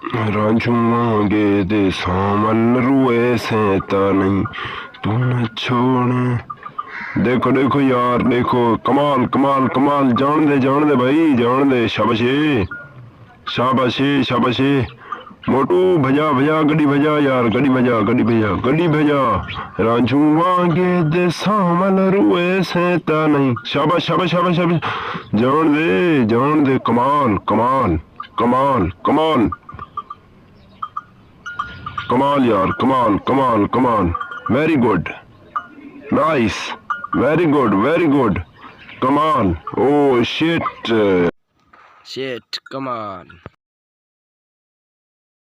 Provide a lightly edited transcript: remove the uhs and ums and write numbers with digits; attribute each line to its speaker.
Speaker 1: रांझुआंगे दे सामल रुए सेता नहीं तू न छोड़। देखो देखो यार देखो, कमाल कमाल कमाल, जान दे भाई जान दे। शाबाशी शाबाशी शाबाशी। मोटू भजा भजा गड्डी भजा यार, गड्डी भजा गड्डी भजा गड्डी भजा। रांझुआंगे दे सामल रुए सेता नहीं। शाबाश शाबाश शाबाश शाबाश। जान दे, कमाल कमाल कमाल कमाल कमाल यार, कमाल कमाल कमाल। Very good, nice, very good, कमाल। Oh shit
Speaker 2: Shit, come on.